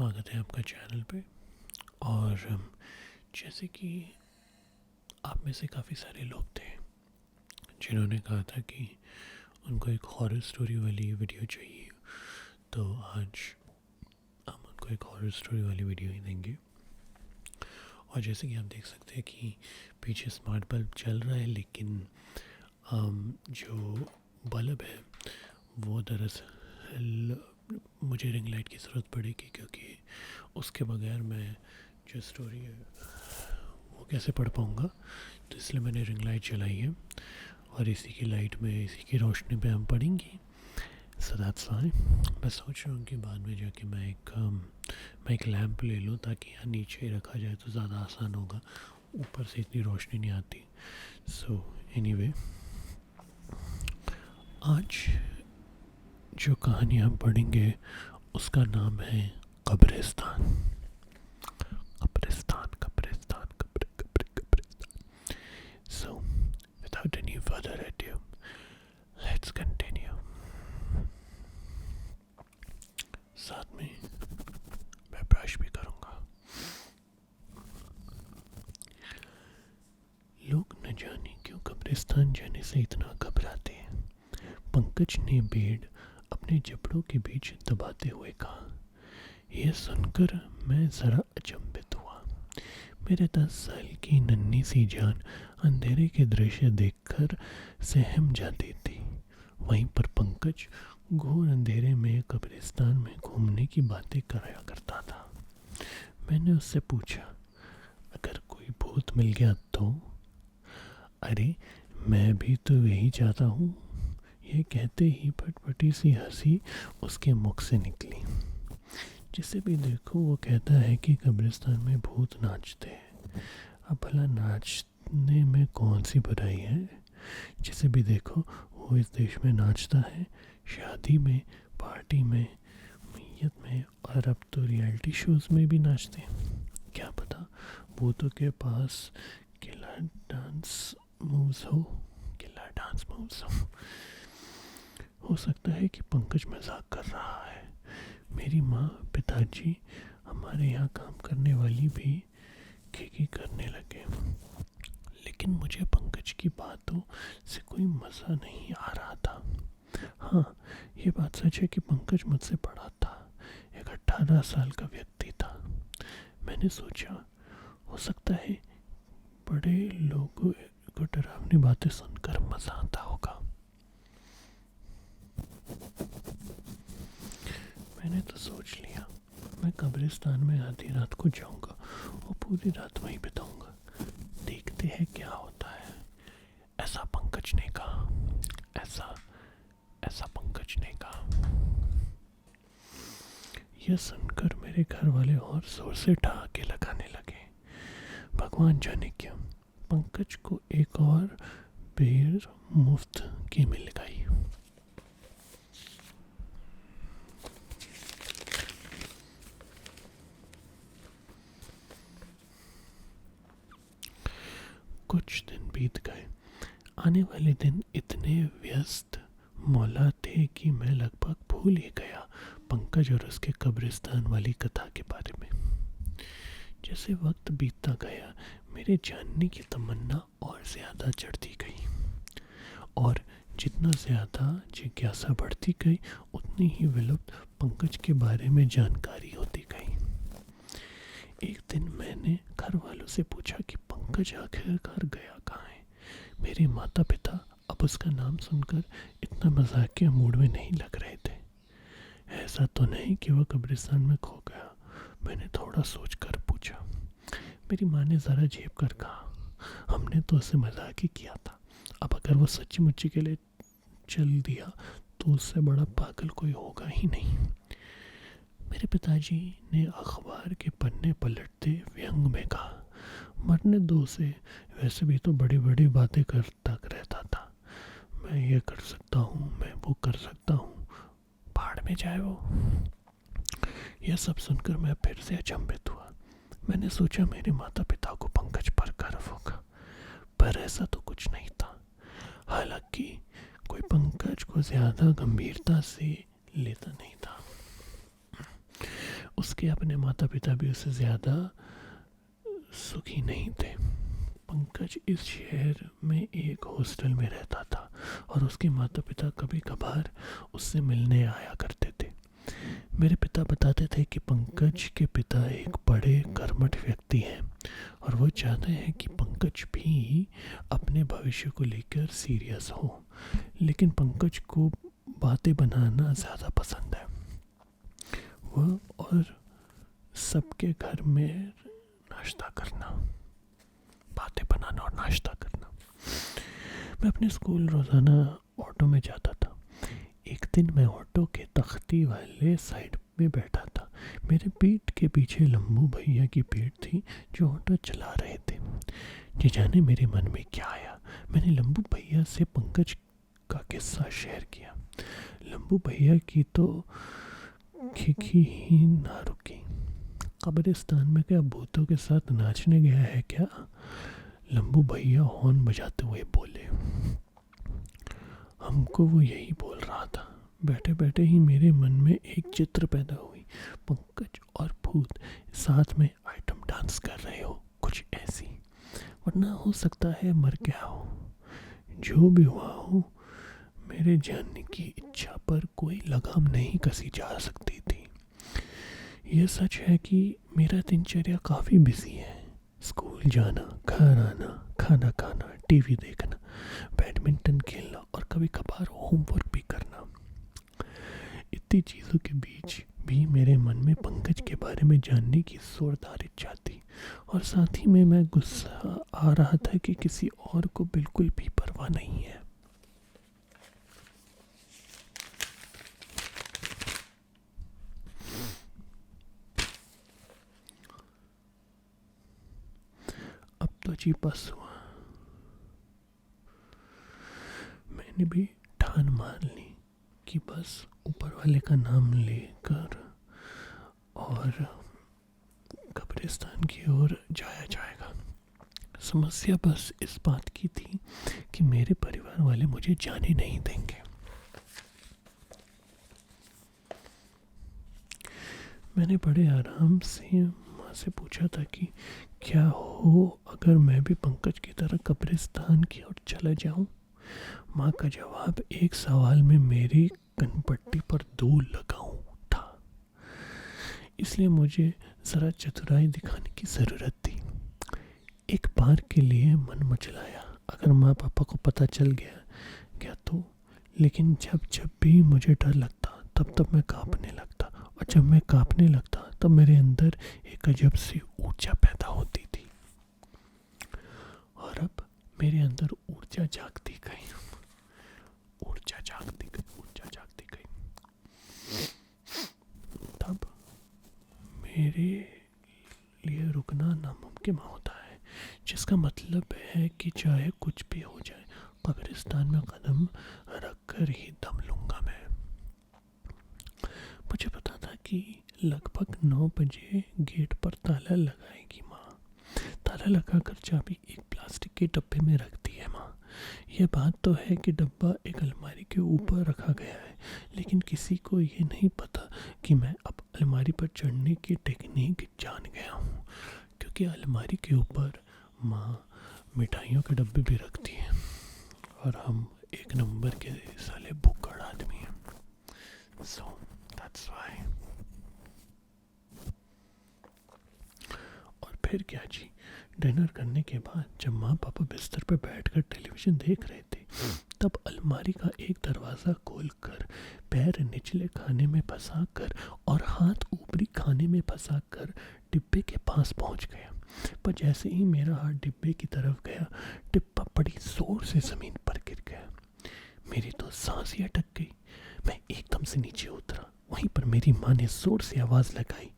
स्वागत है आपका चैनल पे। और जैसे कि आप में से काफ़ी सारे लोग थे जिन्होंने कहा था कि उनको एक हॉरर स्टोरी वाली वीडियो चाहिए, तो आज हम उनको एक हॉरर स्टोरी वाली वीडियो ही देंगे। और जैसे कि आप देख सकते हैं कि पीछे स्मार्ट बल्ब चल रहा है, लेकिन जो बल्ब है वो दरअसल मुझे रिंग लाइट की ज़रूरत पड़ेगी, क्योंकि उसके बगैर मैं जो स्टोरी है वो कैसे पढ़ पाऊँगा। तो इसलिए मैंने रिंग लाइट चलाई है और इसी की लाइट में, इसी की रोशनी पे हम पढ़ेंगे। सो दैट्स व्हाई मैं सोच रहा हूँ कि बाद में जाके मैं एक लैंप ले लूँ, ताकि यहाँ नीचे ही रखा जाए तो ज़्यादा आसान होगा, ऊपर से इतनी रोशनी नहीं आती। सो एनीवे, आज जो कहानी हम पढ़ेंगे उसका नाम है कब्रिस्तान। कब्रिस्तान कब्रिस्तान कब्रिस्तान। So without any further ado, let's continue. साथ में मैं ब्रश भी करूँगा। लोग न जाने क्यों कब्रिस्तान जाने से इतना घबराते हैं। पंकज ने बेड अपने जबड़ों के बीच दबाते हुए कहा। यह सुनकर मैं ज़रा अचंभित हुआ। मेरे 10 साल की नन्ही सी जान अंधेरे के दृश्य देखकर सहम जाती थी। वहीं पर पंकज घोर अंधेरे में कब्रिस्तान में घूमने की बातें कराया करता था। मैंने उससे पूछा, अगर कोई भूत मिल गया तो? अरे मैं भी तो यही चाहता हूँ। ये कहते ही फटफटी सी हंसी उसके मुख से निकली। जिसे भी देखो वो कहता है कि कब्रिस्तान में भूत नाचते हैं। अब भला नाचने में कौन सी बुराई है? जिसे भी देखो वो इस देश में नाचता है, शादी में, पार्टी में, मैयत में, और अब तो रियलिटी शोज में भी नाचते हैं। क्या पता भूतों के पास किलर डांस मूव्स हो। हो सकता है कि पंकज मजाक कर रहा है। मेरी माँ, पिताजी, हमारे यहाँ काम करने वाली भी खिखी करने लगे, लेकिन मुझे पंकज की बातों से कोई मज़ा नहीं आ रहा था। हाँ, ये बात सच है कि पंकज मुझसे बड़ा था, एक 18 साल का व्यक्ति था। मैंने सोचा, हो सकता है बड़े लोगों को डरावनी बातें सुनकर मज़ा आता होगा। मैंने तो सोच लिया, मैं कब्रिस्तान में आधी रात को जाऊंगा और पूरी रात वहीं बिताऊंगा। देखते हैं क्या होता है। ऐसा पंकज ने कहा। ऐसा पंकज ने कहा। यह सुनकर मेरे घर वाले और जोर से ठहाके लगाने लगे। भगवान जाने क्यों पंकज को एक और बेर मुफ्त की मिल गई। कुछ दिन बीत गए। आने वाले दिन इतने व्यस्त मौला थे कि मैं लगभग भूल ही गया पंकज और उसके कब्रिस्तान वाली कथा के बारे में। जैसे वक्त बीतता गया, मेरे जानने की तमन्ना और ज़्यादा चढ़ती गई, और जितना ज़्यादा जिज्ञासा बढ़ती गई, उतनी ही विलुप्त पंकज के बारे में जानकारी होती गई। एक दिन मैंने घर वालों से पूछा कि पंकज आखिरकार गया कहाँ है। मेरे माता पिता अब उसका नाम सुनकर इतना मजाकिया मूड में नहीं लग रहे थे। ऐसा तो नहीं कि वह कब्रिस्तान में खो गया? मैंने थोड़ा सोचकर पूछा। मेरी माँ ने ज़रा झेप कर कहा, हमने तो उसे मजाक ही किया था। अब अगर वो सच्ची मुच्ची के लिए चल दिया तो उससे बड़ा पागल कोई होगा ही नहीं। मेरे पिताजी ने अखबार के पन्ने पलटते व्यंग में कहा, मरने दो उसे, वैसे भी तो बड़ी बड़ी बातें करता रहता था। मैं ये कर सकता हूँ, मैं वो कर सकता हूँ, पहाड़ में जाए वो। यह सब सुनकर मैं फिर से अचंभित हुआ। मैंने सोचा मेरे माता पिता को पंकज पर गर्व होगा, पर ऐसा तो कुछ नहीं था। हालांकि कोई पंकज को ज़्यादा गंभीरता से लेता नहीं था। उसके अपने माता पिता भी उससे ज़्यादा सुखी नहीं थे। पंकज इस शहर में एक हॉस्टल में रहता था और उसके माता पिता कभी कभार उससे मिलने आया करते थे। मेरे पिता बताते थे कि पंकज के पिता एक बड़े कर्मठ व्यक्ति हैं और वो चाहते हैं कि पंकज भी अपने भविष्य को लेकर सीरियस हो, लेकिन पंकज को बातें बनाना ज़्यादा पसंद है। वह और सबके घर में नाश्ता करना, बातें बनाना और नाश्ता करना। मैं अपने स्कूल रोज़ाना ऑटो में जाता था। एक दिन मैं ऑटो के तख्ती वाले साइड में बैठा था। मेरे पीठ के पीछे लंबू भैया की पीठ थी जो ऑटो चला रहे थे। ये जाने मेरे मन में क्या आया, मैंने लंबू भैया से पंकज का किस्सा शेयर किया। लंबू भैया की तो खिखी ही ना रुकी। कब्रिस्तान में क्या भूतों के साथ नाचने गया है क्या? लंबू भैया हॉर्न बजाते हुए बोले। हमको वो यही बोल रहा था। बैठे बैठे ही मेरे मन में एक चित्र पैदा हुई। पंकज और भूत साथ में आइटम डांस कर रहे हो, कुछ ऐसी। वरना हो सकता है मर गया हो। जो भी हुआ हो, मेरे जानने की इच्छा पर कोई लगाम नहीं कसी जा सकती थी। यह सच है कि मेरा दिनचर्या काफ़ी बिजी है। स्कूल जाना, घर आना, खाना खाना, टीवी देखना, बैडमिंटन खेलना और कभी कभार होमवर्क भी करना। इतनी चीज़ों के बीच भी मेरे मन में पंकज के बारे में जानने की जोरदार इच्छा थी और साथ ही में मैं गुस्सा आ रहा था कि किसी और को बिल्कुल भी परवाह नहीं है। अब तो जी बस हुआ। मैंने भी ठान मान ली कि बस ऊपर वाले का नाम लेकर और कब्रिस्तान की ओर जाया जाएगा। समस्या बस इस बात की थी कि मेरे परिवार वाले मुझे जाने नहीं देंगे। मैंने बड़े आराम से माँ से पूछा था कि क्या हो अगर मैं भी पंकज की तरह कब्रिस्तान की ओर चला जाऊं। माँ का जवाब एक सवाल में मेरी कनपट्टी पर दो लगाऊं था। इसलिए मुझे ज़रा चतुराई दिखाने की ज़रूरत थी। एक बार के लिए मन मचलाया, अगर माँ पापा को पता चल गया तो। लेकिन जब जब भी मुझे डर लगता तब तब मैं कांपने लगता, और जब मैं कांपने लगता तब मेरे अंदर एक अजब सी ऊर्जा पैदा होती थी। और अब मेरे अंदर ऊर्जा जागती गई। तब मेरे लिए रुकना नामुमकिन होता है, जिसका मतलब है कि चाहे कुछ भी हो जाए, कब्रिस्तान में कदम रखकर ही दम लूँगा मैं। मुझे पता था कि लगभग 9 बजे गेट पर ताला लगाएगी माँ। ताला लगाकर चाबी एक प्लास्टिक के डब्बे में रखती है माँ। यह बात तो है कि डब्बा एक अलमारी के ऊपर रखा गया है, लेकिन किसी को ये नहीं पता कि मैं अब अलमारी पर चढ़ने की टेक्निक जान गया हूँ, क्योंकि अलमारी के ऊपर माँ मिठाइयों के डब्बे भी रखती है और हम एक नंबर के साले भुक्कड़ आदमी हैं। So that's why. और फिर क्या जी, डिनर करने के बाद जब माँ पापा बिस्तर पर बैठकर टेलीविज़न देख रहे थे, तब अलमारी का एक दरवाज़ा खोलकर पैर निचले खाने में फंसाकर और हाथ ऊपरी खाने में फंसाकर डिब्बे के पास पहुंच गया। पर जैसे ही मेरा हाथ डिब्बे की तरफ गया, डिब्बा बड़ी जोर से ज़मीन पर गिर गया। मेरी तो सांस ही अटक गई। मैं एकदम से नीचे उतरा। वहीं पर मेरी माँ ने जोर से आवाज़ लगाई,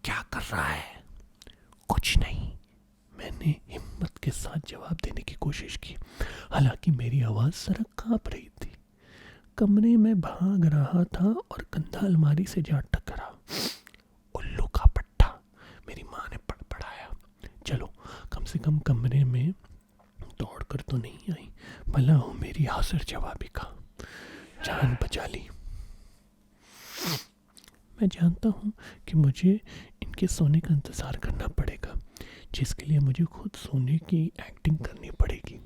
क्या कर रहा है? कुछ नहीं, मैंने हिम्मत के साथ जवाब देने की कोशिश की, हालांकि मेरी आवाज़ जरा कांप रही थी। कमरे में भाग रहा था और कंधा अलमारी से जा टकरा। उल्लू का पट्टा, मेरी माँ ने बड़बड़ाया। चलो, कम से कम कमरे में दौड़ कर तो नहीं आई, भला हो मेरी हाजिर जवाबी का। जान बचा ली। मैं जानता हूँ कि मुझे इनके सोने का इंतज़ार करना पड़ेगा, जिसके लिए मुझे खुद सोने की एक्टिंग करनी पड़ेगी।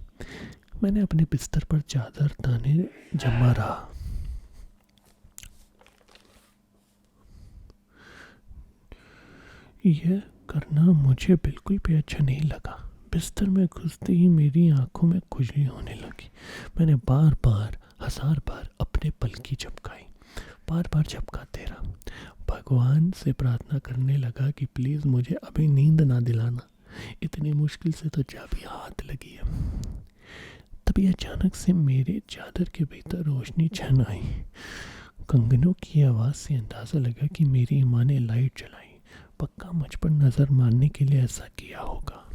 मैंने अपने बिस्तर पर चादर ताने जमा रहा। यह करना मुझे बिल्कुल भी अच्छा नहीं लगा। बिस्तर में घुसते ही मेरी आंखों में खुजली होने लगी। मैंने बार बार 1000 बार अपने पलकी झपकाई, बार बार झपकाते रहा। भगवान से प्रार्थना करने लगा कि प्लीज़ मुझे अभी नींद ना दिलाना, इतनी मुश्किल से तो चाबी हाथ लगी है। तभी अचानक से मेरे चादर के भीतर रोशनी छन आई। कंगनों की आवाज़ से अंदाज़ा लगा कि मेरी माँ ने लाइट जलाई। पक्का मुझ पर नज़र मारने के लिए ऐसा किया होगा।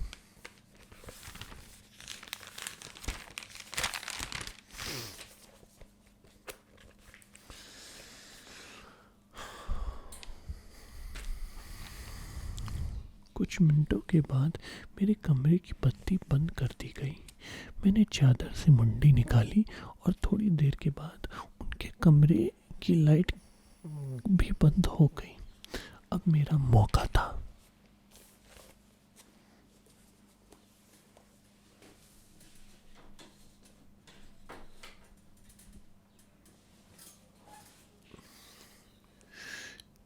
कुछ मिनटों के बाद मेरे कमरे की बत्ती बंद कर दी गई। मैंने चादर से मुंडी निकाली और थोड़ी देर के बाद उनके कमरे की लाइट भी बंद हो गई। अब मेरा मौका था।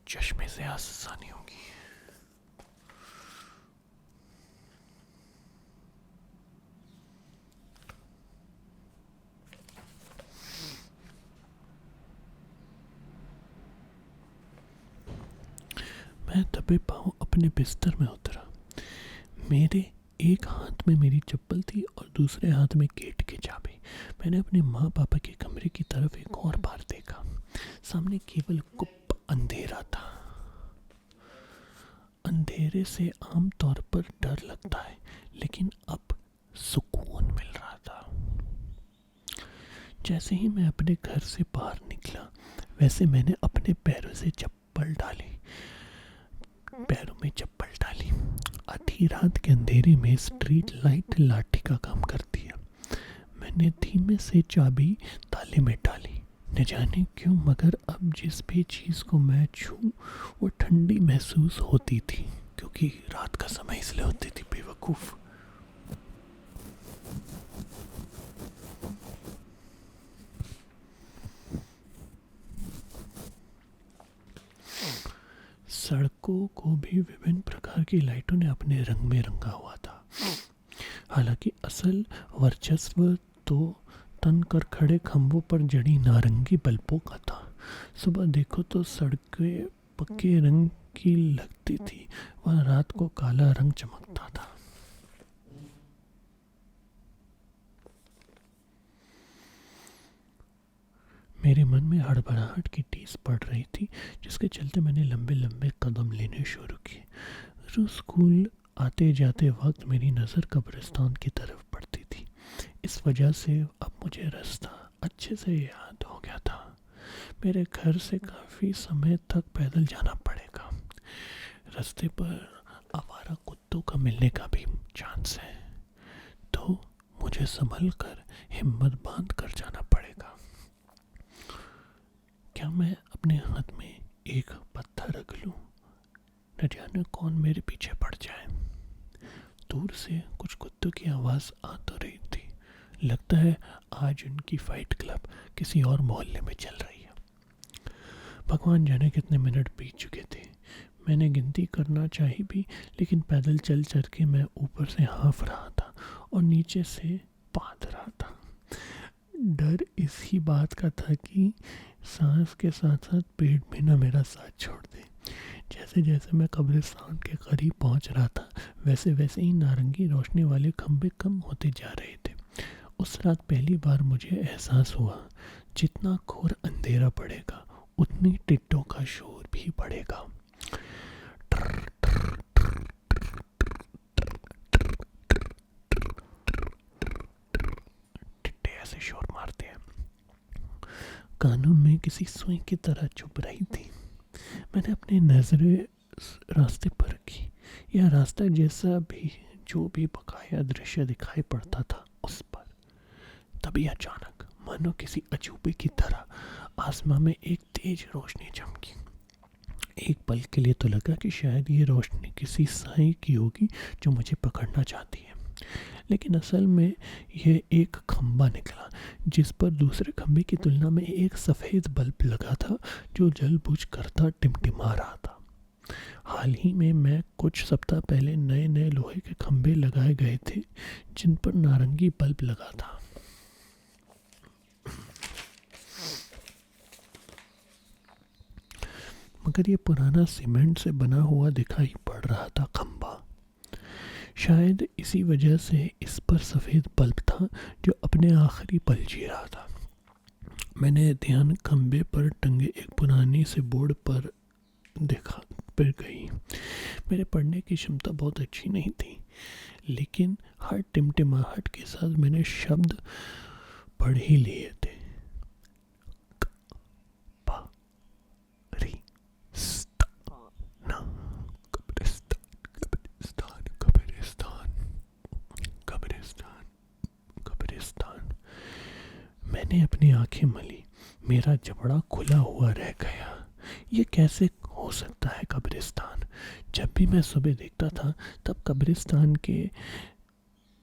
चश्मे से आसानी होगी। मैं दबे पाँव अपने बिस्तर में उतरा। मेरे एक हाथ में मेरी चप्पल थी और दूसरे हाथ में गेट की चाबी। मैंने अपने माँ पापा के कमरे की तरफ एक और बार देखा। सामने केवल गुप्त अंधेरा था। अंधेरे से आमतौर पर डर लगता है, लेकिन अब सुकून मिल रहा था। जैसे ही मैं अपने घर से बाहर निकला, वैसे मैंने अपने पैरों में चप्पल डाली। आधी रात के अंधेरे में स्ट्रीट लाइट लाठी का काम करती है। मैंने धीमे से चाबी ताले में डाली। न जाने क्यों, मगर अब जिस भी चीज़ को मैं छूं वो ठंडी महसूस होती थी, क्योंकि रात का समय इसलिए होती थी बेवकूफ़। सड़कों को भी विभिन्न प्रकार की लाइटों ने अपने रंग में रंगा हुआ था। हालांकि असल वर्चस्व तो तन कर खड़े खंभों पर जड़ी नारंगी बल्बों का था। सुबह देखो तो सड़कें पक्के रंग की लगती थी, वह रात को काला रंग चमकता था। मेरे मन में हड़बड़ाहट की टीस पड़ रही थी, जिसके चलते मैंने लंबे लंबे कदम लेने शुरू किए। रोज स्कूल आते जाते वक्त मेरी नज़र कब्रिस्तान की तरफ पड़ती थी। इस वजह से अब मुझे रास्ता अच्छे से याद हो गया था। मेरे घर से काफ़ी समय तक पैदल जाना पड़ेगा। रास्ते पर आवारा कुत्तों का मिलने का भी चांस है, तो मुझे संभल कर हिम्मत बांध कर जाना पड़ेगा। क्या मैं अपने हाथ में एक पत्थर रख लूं? न जाने कौन मेरे पीछे पड़ जाए। दूर से कुछ कुत्तों की आवाज़ आ तो रही थी। लगता है आज उनकी फाइट क्लब किसी और मोहल्ले में चल रही है। भगवान जाने कितने मिनट बीत चुके थे। मैंने गिनती करना चाही भी, लेकिन पैदल चल चल के मैं ऊपर से हाँफ रहा था और नीचे से बांध रहा था। डर इसी बात का था कि सांस के साथ साथ पेट भी ना मेरा साथ छोड़ दे। जैसे जैसे मैं कब्रिस्तान के करीब पहुंच रहा था, वैसे वैसे ही नारंगी रोशनी वाले खंभे कम होते जा रहे थे। उस रात पहली बार मुझे एहसास हुआ, जितना घोर अंधेरा बढ़ेगा उतनी टिड्डों का शोर भी बढ़ेगा। टिड्डे ऐसे शोर मारते हैं, कानों में किसी सुई की तरह चुभ रही थी। मैंने अपनी नजरें रास्ते पर रखी। यह रास्ता जैसा भी जो भी बकाया दृश्य दिखाई पड़ता था उस पर। तभी अचानक मानो किसी अजूबे की तरह आसमां में एक तेज रोशनी चमकी। एक पल के लिए तो लगा कि शायद ये रोशनी किसी साई की होगी जो मुझे पकड़ना चाहती है, लेकिन असल में यह एक खंबा निकला जिस पर दूसरे खंबे की तुलना में एक सफ़ेद बल्ब लगा था जो जल बुझ करता टिमटिमा रहा था। हाल ही में मैं कुछ सप्ताह पहले नए नए लोहे के खंबे लगाए गए थे जिन पर नारंगी बल्ब लगा था। मगर ये पुराना सीमेंट से बना हुआ दिखाई पड़ रहा था खंबा। शायद इसी वजह से इस पर सफ़ेद बल्ब था जो अपने आखिरी पल जी रहा था। मैंने ध्यान खंबे पर टंगे एक पुरानी से बोर्ड पर देखा पर गई। मेरे पढ़ने की क्षमता बहुत अच्छी नहीं थी, लेकिन हर टिमटिमाहट के साथ मैंने शब्द पढ़ ही लिए थे। मैंने अपनी आंखें मली। मेरा जबड़ा खुला हुआ रह गया। ये कैसे हो सकता है कब्रिस्तान? जब भी मैं सुबह देखता था तब कब्रिस्तान के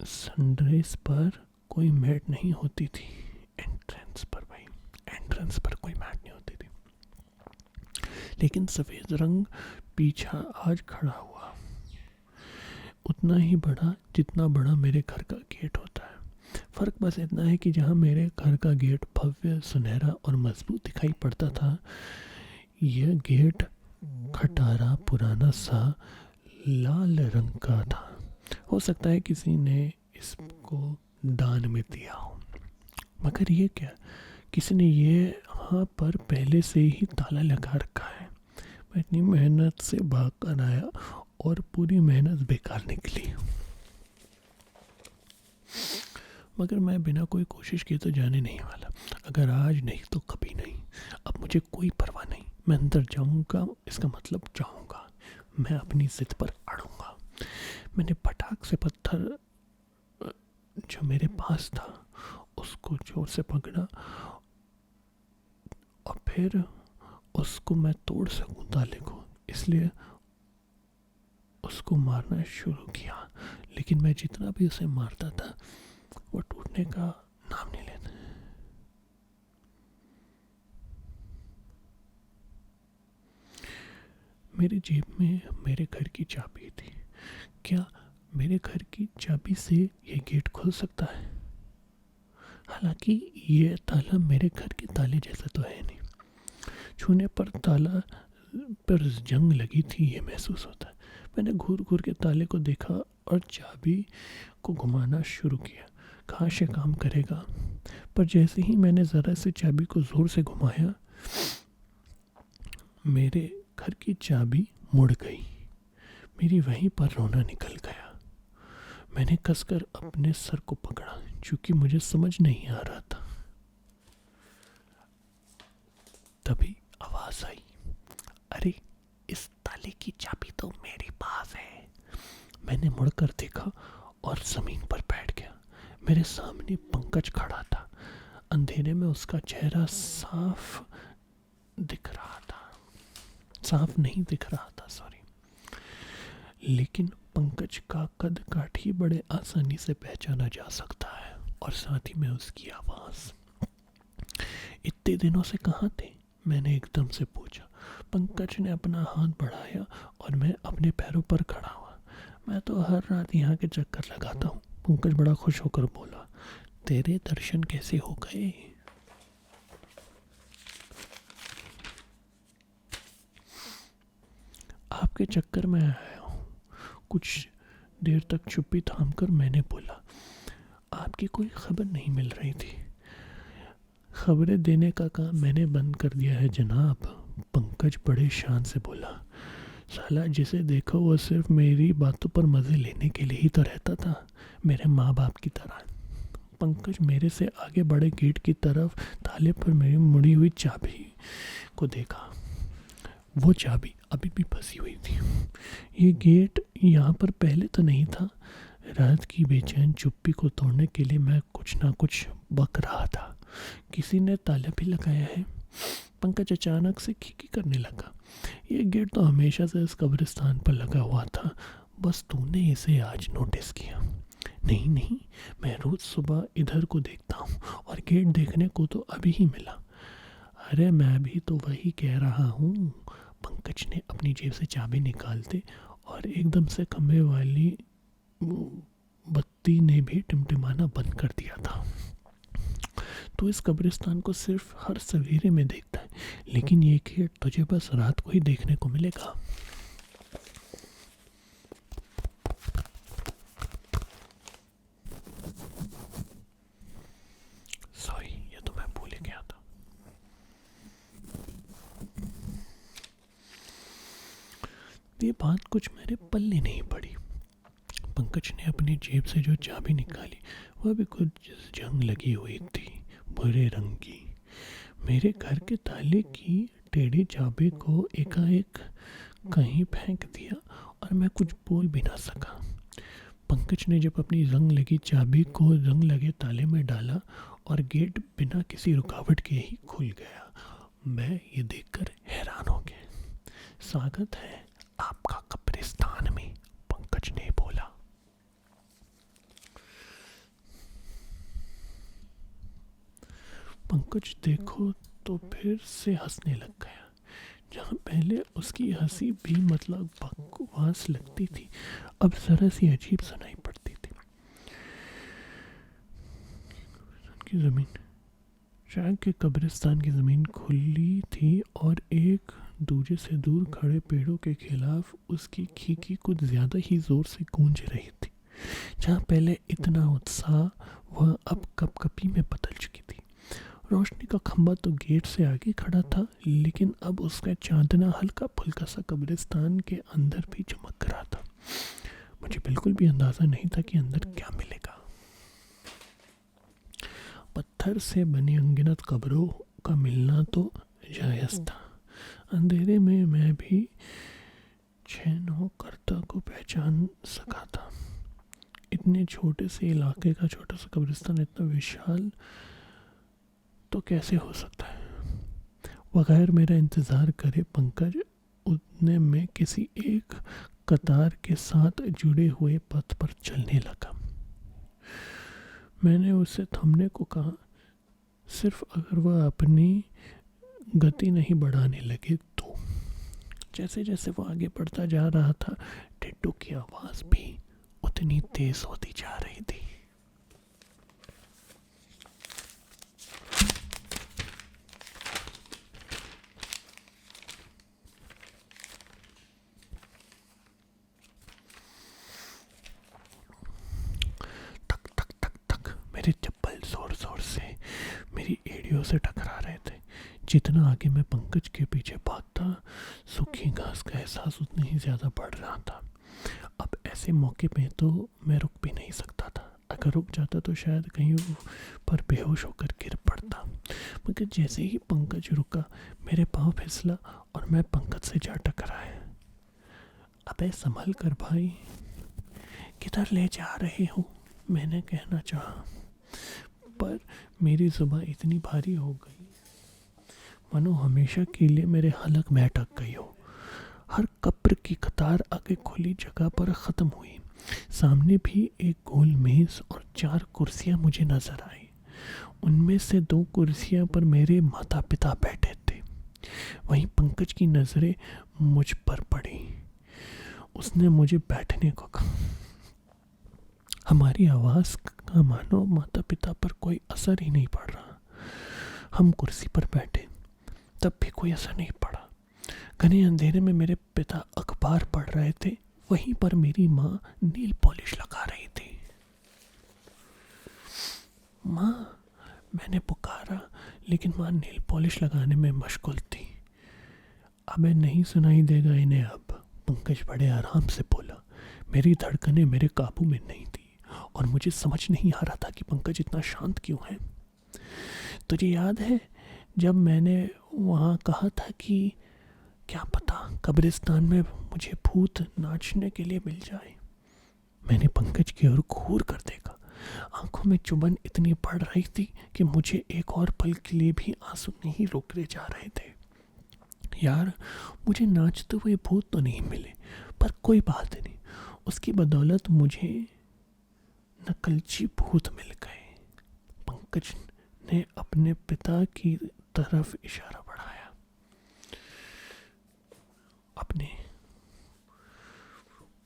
संड्रेस पर कोई मैट नहीं होती थी। एंट्रेंस पर कोई मैट नहीं होती थी, लेकिन सफ़ेद रंग पीछा आज खड़ा हुआ, उतना ही बड़ा जितना बड़ा मेरे घर का गेट होता है। फ़र्क बस इतना है कि जहाँ मेरे घर का गेट भव्य, सुनहरा और मजबूत दिखाई पड़ता था, यह गेट खटारा, पुराना सा लाल रंग का था। हो सकता है किसी ने इसको दान में दिया हो। मगर ये क्या, किसी ने ये यहाँ पर पहले से ही ताला लगा रखा है। मैं इतनी मेहनत से भाग कर आया और पूरी मेहनत बेकार निकली। मगर मैं बिना कोई कोशिश किए तो जाने नहीं वाला। अगर आज नहीं तो कभी नहीं। अब मुझे कोई परवाह नहीं। मैं अंदर जाऊंगा, इसका मतलब जाऊंगा। मैं अपनी जिद पर अड़ूंगा। मैंने पटाख से पत्थर जो मेरे पास था उसको जोर से पकड़ा और फिर उसको मैं तोड़ सकूं ताले को, इसलिए उसको मारना शुरू किया। लेकिन मैं जितना भी उसे मारता था वो टूटने का नाम नहीं लेता। मेरी जेब में मेरे घर की चाबी थी। क्या मेरे घर की चाबी से ये गेट खुल सकता है? हालांकि ये ताला मेरे घर के ताले जैसा तो है नहीं। छूने पर ताला पर जंग लगी थी ये महसूस होता है। मैंने घूर घूर के ताले को देखा और चाबी को घुमाना शुरू किया। काश ये काम करेगा। पर जैसे ही मैंने ज़रा से चाबी को ज़ोर से घुमाया, मेरे घर की चाबी मुड़ गई। मेरी वहीं पर रोना निकल गया। मैंने कसकर अपने सर को पकड़ा क्योंकि मुझे समझ नहीं आ रहा था। तभी आवाज आई, अरे इस ताले की चाबी तो मेरे पास है। मैंने मुड़कर देखा और जमीन पर बैठ गया। मेरे सामने पंकज खड़ा था। अंधेरे में उसका चेहरा साफ नहीं दिख रहा था, लेकिन पंकज का कद काठ ही बड़े आसानी से पहचाना जा सकता है, और साथ ही में उसकी आवाज़। इतने दिनों से कहाँ थे? मैंने एकदम से पूछा। पंकज ने अपना हाथ बढ़ाया और मैं अपने पैरों पर खड़ा हुआ। मैं तो हर रात यहाँ के चक्कर लगाता हूँ। पंकज बड़ा खुश होकर बोला, तेरे दर्शन कैसे हो गए? आपके चक्कर में आया हूँ। कुछ देर तक चुप्पी थामकर मैंने बोला, आपकी कोई खबर नहीं मिल रही थी। खबरें देने का काम मैंने बंद कर दिया है जनाब। पंकज बड़े शान से बोला। साला जिसे देखो वो सिर्फ मेरी बातों पर मज़े लेने के लिए ही तो रहता था, मेरे माँ बाप की तरह। पंकज मेरे से आगे बढ़े गेट की तरफ ताले पर मेरी मुड़ी हुई चाबी को देखा। वो चाबी अभी भी फंसी हुई थी। ये गेट यहाँ पर पहले तो नहीं था। रात की बेचैन चुप्पी को तोड़ने के लिए मैं कुछ ना कुछ बक रहा था। किसी ने ताला भी लगाया है। पंकज अचानक से खीखी करने लगा। ये गेट तो हमेशा से इस कब्रिस्तान पर लगा हुआ था, बस तूने इसे आज नोटिस किया। नहीं नहीं, मैं रोज़ सुबह इधर को देखता हूँ और गेट देखने को तो अभी ही मिला। अरे मैं भी तो वही कह रहा हूँ। पंकज ने अपनी जेब से चाबी निकालते और एकदम से खंभे वाली बत्ती ने भी टिमटिमाना बंद कर दिया था। तो इस कब्रिस्तान को सिर्फ हर सवेरे में देखता है, लेकिन ये गेट तुझे बस रात को ही देखने को मिलेगा। सॉरी, ये तो मैं भूल गया था। ये बात कुछ मेरे पल्ले नहीं पड़ी। पंकज ने अपनी जेब से जो चाबी निकाली वह भी कुछ जंग लगी हुई थी, भूरे रंग की। मेरे घर के ताले की टेढ़ी चाबी को एकाएक कहीं फेंक दिया और मैं कुछ बोल भी ना सका। पंकज ने जब अपनी रंग लगी चाबी को रंग लगे ताले में डाला और गेट बिना किसी रुकावट के ही खुल गया। मैं ये देखकर हैरान हो गया। स्वागत है आपका कब्रिस्तान में, पंकज ने बोला। पंकज देखो तो फिर से हंसने लग गया। जहाँ पहले उसकी हंसी भी मतलब बकवास लगती थी, अब जरा सी अजीब सुनाई पड़ती थी। की जमीन, शायद के कब्रिस्तान की ज़मीन खुली थी और एक दूजे से दूर खड़े पेड़ों के खिलाफ उसकी खीखी कुछ ज़्यादा ही ज़ोर से गूंज रही थी। जहाँ पहले इतना उत्साह वह अब कपकपी में बदल चुकी थी। रोशनी का खंभा तो गेट से आगे खड़ा था, लेकिन अब उसका चांदना हल्का फुल्का सा कब्रिस्तान के अंदर भी चमक रहा था। मुझे बिल्कुल भी अंदाज़ा नहीं था कि अंदर क्या मिलेगा। पत्थर से बनी अनगिनत कब्रों का मिलना तो जायज़ था। अंधेरे में मैं भी 6-9 करता को पहचान सका था। इतने छोटे से इलाके का छोटा सा कब्रिस्तान इतना विशाल तो कैसे हो सकता है। बगैर मेरा इंतज़ार करे पंकज उतने में किसी एक कतार के साथ जुड़े हुए पथ पर चलने लगा। मैंने उसे थमने को कहा, सिर्फ अगर वह अपनी गति नहीं बढ़ाने लगे तो। जैसे जैसे वो आगे बढ़ता जा रहा था, टिट्टू की आवाज़ भी उतनी तेज होती जा रही थी। तक तक तक तक मेरे चप्पल जोर जोर से मेरी एड़ियों से टकरा रहे थे। जितना आगे मैं पंकज के पीछे भागता, सूखी घास का एहसास उतना ही ज़्यादा बढ़ रहा था। अब ऐसे मौके पे तो मैं रुक भी नहीं सकता था। अगर रुक जाता तो शायद कहीं पर बेहोश होकर गिर पड़ता। मगर जैसे ही पंकज रुका, मेरे पाँव फिसला और मैं पंकज से जा टकराया। अबे संभल कर भाई, किधर ले जा रहे हो, मैंने कहना चाहा, पर मेरी जुबान इतनी भारी हो गई मानो हमेशा के लिए मेरे हलक में अटक गई हो। हर कब्र की कतार आगे खुली जगह पर ख़त्म हुई। सामने भी एक गोल मेज़ और 4 कुर्सियां मुझे नज़र आई। उनमें से 2 कुर्सियां पर मेरे माता पिता बैठे थे। वहीं पंकज की नज़रें मुझ पर पड़ी। उसने मुझे बैठने को कहा। हमारी आवाज़ का मानो माता पिता पर कोई असर ही नहीं पड़ रहा। हम कुर्सी पर बैठे, तब भी कोई असर नहीं पड़ा। घने अंधेरे में मेरे पिता अखबार पढ़ रहे थे, वहीं पर मेरी माँ नील पॉलिश लगा रही थी। माँ, मैंने पुकारा, लेकिन माँ नील पॉलिश लगाने में मशगूल थी। अबे नहीं सुनाई देगा इन्हें अब, पंकज बड़े आराम से बोला। मेरी धड़कनें मेरे काबू में नहीं थी और मुझे समझ नहीं आ रहा था कि पंकज इतना शांत क्यों है। तुझे याद है जब मैंने वहाँ कहा था कि क्या पता कब्रिस्तान में मुझे भूत नाचने के लिए मिल जाए। मैंने पंकज की ओर घूर कर देखा। आंखों में चुभन इतनी बढ़ रही थी कि मुझे एक और पल के लिए भी आंसू नहीं रोकने जा रहे थे। यार, मुझे नाचते हुए भूत तो नहीं मिले, पर कोई बात नहीं, उसकी बदौलत मुझे नकलची भूत मिल गए। पंकज ने अपने पिता की तरफ इशारा बढ़ाया। अपने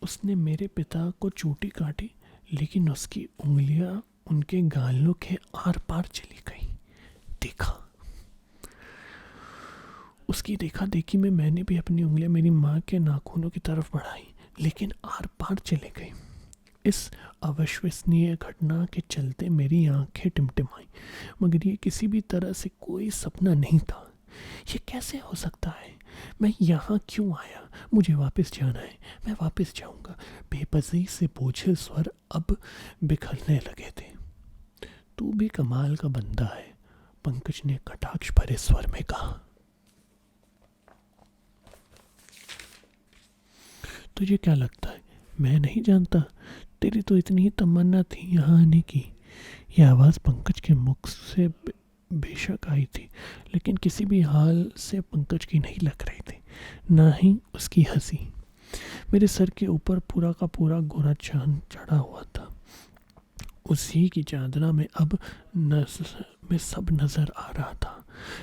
उसने मेरे पिता को चोटी काटी, लेकिन उसकी उंगलियां उनके गालों के आर पार चली गई। देखा, उसकी देखा देखी में मैंने भी अपनी उंगलियां मेरी माँ के नाखूनों की तरफ बढ़ाई, लेकिन आर पार चले गई। इस अविश्वसनीय घटना के चलते मेरी आंखें टिमटिमाई, मगर ये किसी भी तरह से कोई सपना नहीं था। ये कैसे हो सकता है? मैं यहाँ क्यों आया? मुझे वापस जाना है, मैं वापस जाऊंगा। बेबसी से बोझिल स्वर अब बिखरने लगे थे। तू भी कमाल का बंदा है, पंकज ने कटाक्ष भरे स्वर में कहा। तुझे क्या लगता है मैं नहीं जानता? तेरी तो इतनी ही तमन्ना थी यहाँ आने की। यह आवाज़ पंकज के मुख से बेशक आई थी, लेकिन किसी भी हाल से पंकज की नहीं लग रही थी, ना ही उसकी हंसी। मेरे सर के ऊपर पूरा का पूरा गोरा चांद चढ़ा हुआ था। उसी की चांदना में अब में सब नजर आ रहा था।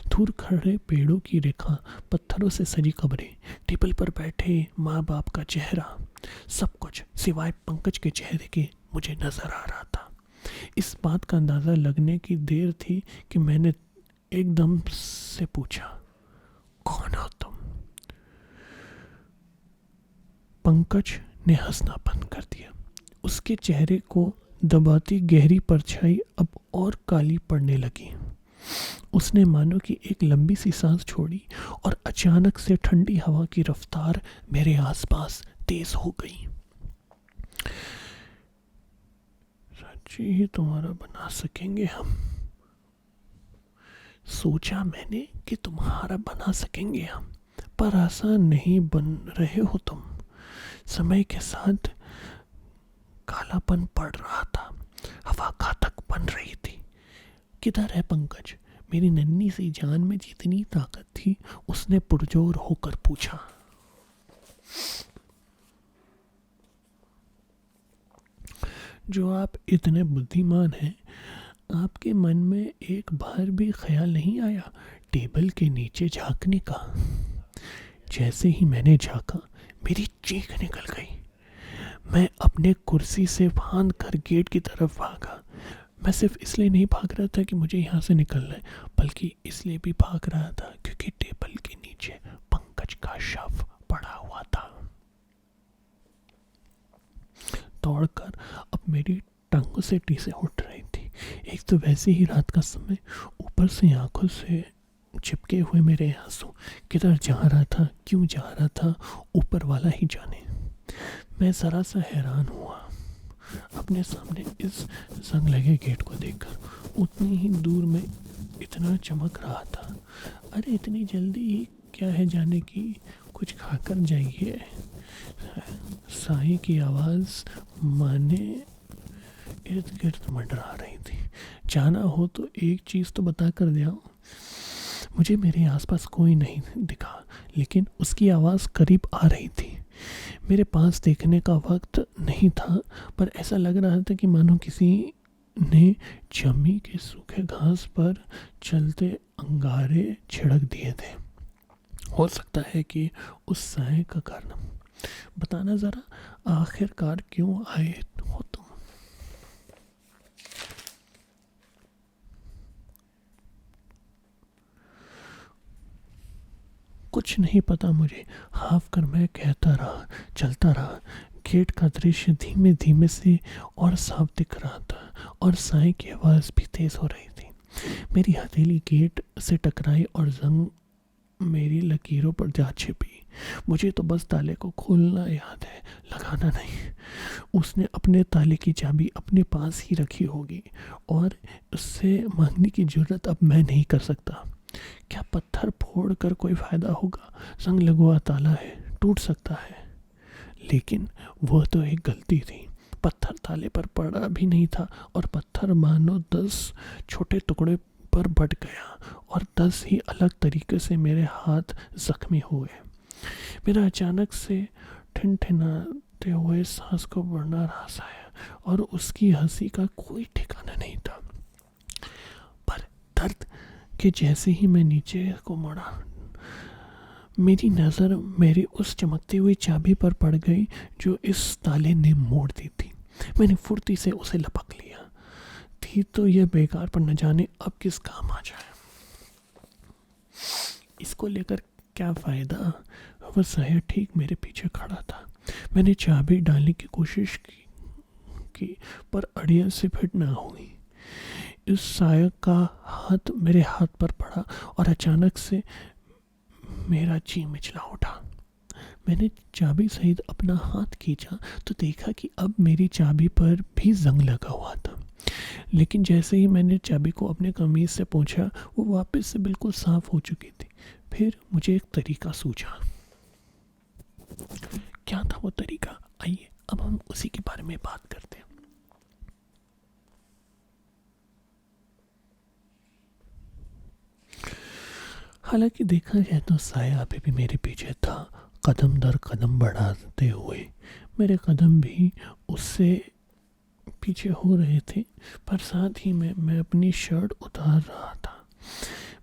दूर खड़े पेड़ों की रेखा, पत्थरों से सजी कब्रें, टेबल पर बैठे माँ बाप का चेहरा, सब कुछ सिवाय पंकज के चेहरे के मुझे नजर आ रहा था। इस बात का अंदाज़ा लगने की देर थी कि मैंने एकदम से पूछा, कौन हो तुम? पंकज ने हंसना बंद कर दिया। उसके चेहरे को दबाती गहरी परछाई अब और काली पड़ने लगी। उसने मानो कि एक लंबी सी सांस छोड़ी और अचानक से ठंडी हवा की रफ्तार मेरे आसपास तेज हो गई। सच्ची ही तुम्हारा बना सकेंगे हम? सोचा मैंने कि तुम्हारा बना सकेंगे हम, पर आसान नहीं बन रहे हो तुम। समय के साथ कालापन पड़ रहा था, हवा घातक बन रही थी। किधर है पंकज? मेरी नन्ही सी जान में जितनी ताकत थी, उसने पुरजोर होकर पूछा। जो आप इतने बुद्धिमान हैं, आपके मन में एक बार भी ख्याल नहीं आया टेबल के नीचे झांकने का? जैसे ही मैंने झांका, मेरी चीख निकल गई। मैं अपने कुर्सी से फांद कर गेट की तरफ भागा। मैं सिर्फ इसलिए नहीं भाग रहा था कि मुझे यहाँ से निकलना है, बल्कि इसलिए भी भाग रहा था क्योंकि टेबल के नीचे पंकज का शव पड़ा हुआ था। दौड़कर अब मेरी टांगों से टीसें उठ रही थी। एक तो वैसे ही रात का समय, ऊपर से आंखों से चिपके हुए मेरे आंसू। किधर जा रहा था, क्यों जा रहा था, ऊपर वाला ही जाने। मैं जरा सा हैरान हुआ अपने सामने इस जंग लगे गेट को देखकर। उतनी ही दूर में इतना चमक रहा था। अरे इतनी जल्दी ही क्या है जाने की, कुछ खाकर जाइए। साई की आवाज़ माने इर्द गिर्द मंडरा रही थी। जाना हो तो एक चीज़ तो बता कर जाओ। मुझे मेरे आसपास कोई नहीं दिखा, लेकिन उसकी आवाज़ करीब आ रही थी। मेरे पास देखने का वक्त नहीं था, पर ऐसा लग रहा था कि मानो किसी ने जमी के सूखे घास पर चलते अंगारे छिड़क दिए थे। हो सकता है कि उस साय का कारण। बताना ज़रा, आखिरकार क्यों आए हो तुम? कुछ नहीं पता मुझे, हाफ कर मैं कहता रहा, चलता रहा। गेट का दृश्य धीमे धीमे से और साफ दिख रहा था, और साई की आवाज़ भी तेज़ हो रही थी। मेरी हथेली गेट से टकराई और जंग मेरी लकीरों पर जा छिपी। मुझे तो बस ताले को खोलना याद है, लगाना नहीं। उसने अपने ताले की चाबी अपने पास ही रखी होगी, और उससे मांगने की जरूरत अब मैं नहीं कर सकता। क्या पत्थर फोड़ कर कोई फ़ायदा होगा? संग लगवा ताला है, टूट सकता है। लेकिन वह तो एक गलती थी। पत्थर ताले पर पड़ा भी नहीं था, और पत्थर मानो 10 छोटे टुकड़े पर बढ़ गया और 10 ही अलग तरीके से मेरे हाथ जख्मी हुए। मेरा अचानक से ठिनठिनाते हुए सांस को बड़ा रास आया और उसकी हंसी का कोई ठिकाना नहीं था। पर दर्द के जैसे ही मैं नीचे को मुड़ा, मेरी नज़र मेरी उस चमकती हुई चाबी पर पड़ गई जो इस ताले ने मोड़ दी थी। मैंने फुर्ती से उसे लपक लिया। थी तो यह बेकार, पर न जाने अब किस काम आ जाए। इसको लेकर क्या फ़ायदा। वह साया ठीक मेरे पीछे खड़ा था। मैंने चाबी डालने की कोशिश की पर अड़ियल से फिट ना हुई। इस साया का हाथ मेरे हाथ पर पड़ा और अचानक से मेरा जी मिचला उठा। मैंने चाबी सहित अपना हाथ खींचा तो देखा कि अब मेरी चाबी पर भी जंग लगा हुआ था। लेकिन जैसे ही मैंने चाबी को अपने कमीज से पोंछा, वो वापस से बिल्कुल साफ हो चुकी थी। फिर मुझे एक तरीका सूझा। क्या था वो तरीका? आइए अब हम उसी के बारे में बात करते हैं। हालांकि देखा जाए तो साया अभी भी मेरे पीछे था, कदम दर कदम बढ़ाते हुए। मेरे कदम भी उससे पीछे हो रहे थे, पर साथ ही में मैं अपनी शर्ट उतार रहा था।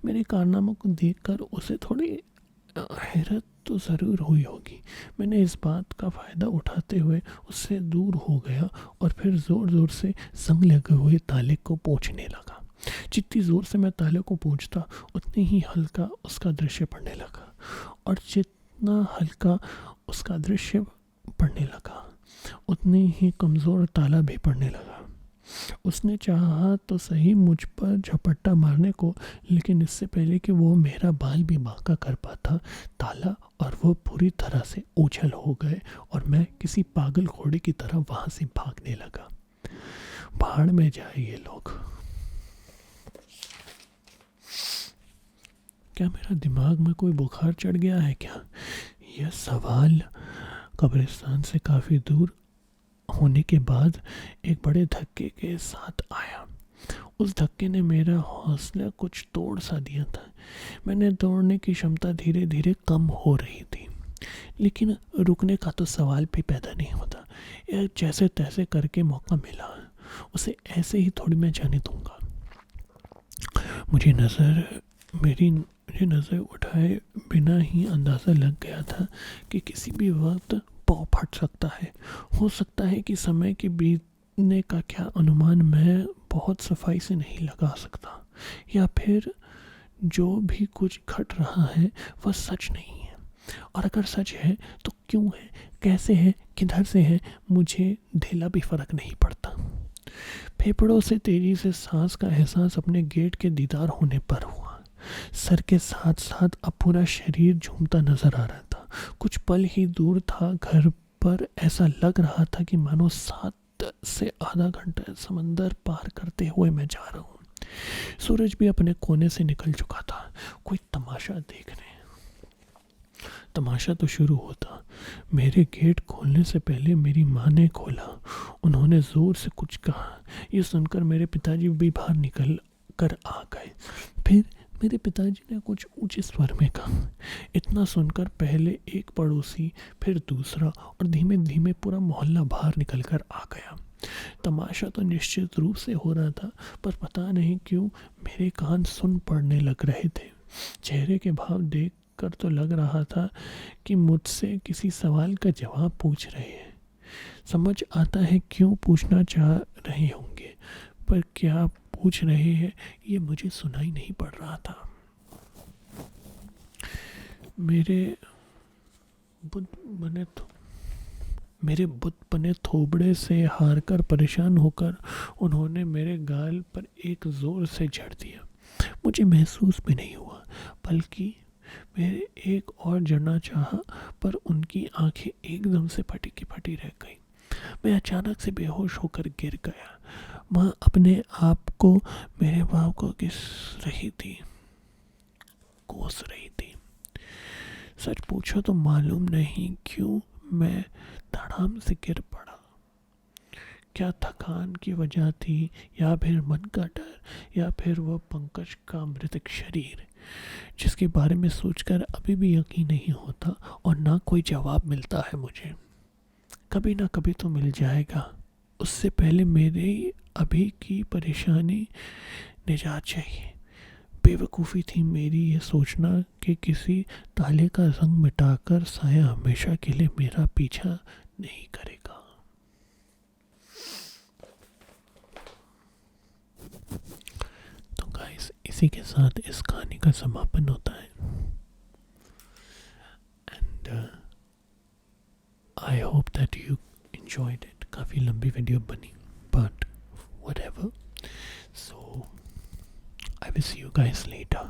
मेरे कारनामों को देखकर उसे थोड़ी हैरत तो ज़रूर हुई होगी। मैंने इस बात का फ़ायदा उठाते हुए उससे दूर हो गया और फिर ज़ोर ज़ोर से जंग लगे हुए ताले को पोंछने लगा। जितनी ज़ोर से मैं ताले को पोंछता, उतनी ही हल्का उसका दृश्य पड़ने लगा, और जितना हल्का उसका दृश्य पड़ने लगा, उतनी ही कमज़ोर ताला भी पड़ने लगा। उसने चाहा तो सही मुझ पर झपट्टा मारने को, लेकिन इससे पहले कि वो मेरा बाल भी बांका कर पाता, ताला और वो पूरी तरह से ओझल हो गए और मैं किसी पागल घोड़े की तरह वहां से भागने लगा। भाड़ में जाए ये लोग। क्या मेरा दिमाग में कोई बुखार चढ़ गया है क्या? यह सवाल कब्रिस्तान से काफ़ी दूर होने के बाद एक बड़े धक्के के साथ आया। उस धक्के ने मेरा हौसला कुछ तोड़ सा दिया था। मैंने दौड़ने की क्षमता धीरे धीरे कम हो रही थी, लेकिन रुकने का तो सवाल भी पैदा नहीं होता। यह जैसे तैसे करके मौका मिला, उसे ऐसे ही थोड़ी मैं जाने दूंगा। मुझे नज़र उठाए बिना ही अंदाज़ा लग गया था कि किसी भी वक्त पाँव फट सकता है। हो सकता है कि समय के बीतने का क्या अनुमान मैं बहुत सफाई से नहीं लगा सकता, या फिर जो भी कुछ घट रहा है वह सच नहीं है। और अगर सच है तो क्यों है, कैसे है, किधर से है, मुझे ढेला भी फर्क नहीं पड़ता। फेफड़ों से तेजी से सांस का एहसास अपने गेट के दीदार होने पर हुआ। सर के साथ साथ अब पूरा शरीर झूमता नजर आ रहा था। कुछ पल ही दूर था घर पर ऐसा लग रहा था कि मानो 7 से आधा घंटा समंदर पार करते हुए मैं जा रहा हूँ। सूरज भी अपने कोने से निकल चुका था। कोई तमाशा देखने। तमाशा तो शुरू होता। मेरे गेट खोलने से पहले मेरी माँ ने खोला। उन्होंने ज़ोर से कुछ कहा। ये सुनकर मेरे पिताजी भी बाहर निकल कर आ गए। फिर मेरे पिताजी ने कुछ ऊंचे स्वर में कहा। इतना सुनकर पहले एक पड़ोसी, फिर दूसरा, और धीमे धीमे पूरा मोहल्ला बाहर निकल कर आ गया। तमाशा तो निश्चित रूप से हो रहा था, पर पता नहीं क्यों मेरे कान सुन पड़ने लग रहे थे। चेहरे के भाव देख कर तो लग रहा था कि मुझसे किसी सवाल का जवाब पूछ रहे हैं। समझ आता है क्यों पूछना चाह रहे होंगे, पर क्या पूछ रहे हैं ये मुझे सुनाई नहीं पड़ रहा था। मेरे बुत बने थोबड़े से हार कर परेशान होकर उन्होंने मेरे गाल पर एक जोर से झड़ दिया। मुझे महसूस भी नहीं हुआ, बल्कि मेरे एक और जड़ना चाहा, पर उनकी आंखें एकदम से फटी की फटी रह गई। मैं अचानक से बेहोश होकर गिर गया। माँ अपने आप को मेरे बाप को कोस रही थी। सच पूछो तो मालूम नहीं क्यों मैं धड़ाम से गिर पड़ा। क्या थकान की वजह थी, या फिर मन का डर, या फिर वह पंकज का मृतक शरीर, जिसके बारे में सोचकर अभी भी यकीन नहीं होता और ना कोई जवाब मिलता है मुझे। कभी ना कभी तो मिल जाएगा, उससे पहले मेरे अभी की परेशानी निजात चाहिए। बेवकूफ़ी थी मेरी ये सोचना कि किसी ताले का रंग मिटाकर साया हमेशा के लिए मेरा पीछा नहीं करेगा। तो गाइस, इसी के साथ इस कहानी का समापन होता है। And I hope that you enjoyed it. काफ़ी लंबी वीडियो बनी, but whatever. So I will see you guys later.